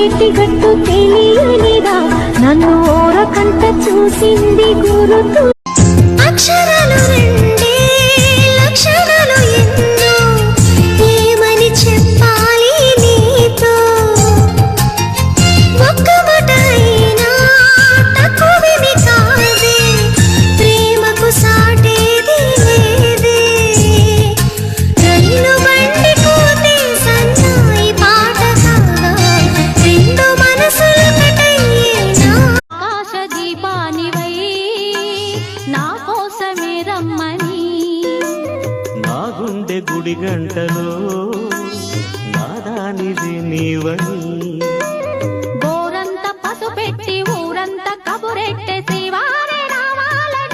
గట్టు తెలియనిదా నన్ను ఓరకంట చూసింది గురుతు అక్షరాలు రెండే లక్షణాలు ఎన్నో ఏమని చెప్పాలి నీతో ఒక్క మాట అయినా తక్కువేమి కాదే ప్రేమకు సాటేది లేదే రైలు బండి కోతే సన్నాయి పాట కాగా రెండు మనసులొకటయ్యేనా ఆకాశ దీపానివై నా కోసమే రమ్మని నా గుండె గుడి గంటలో నాదానిది నీవని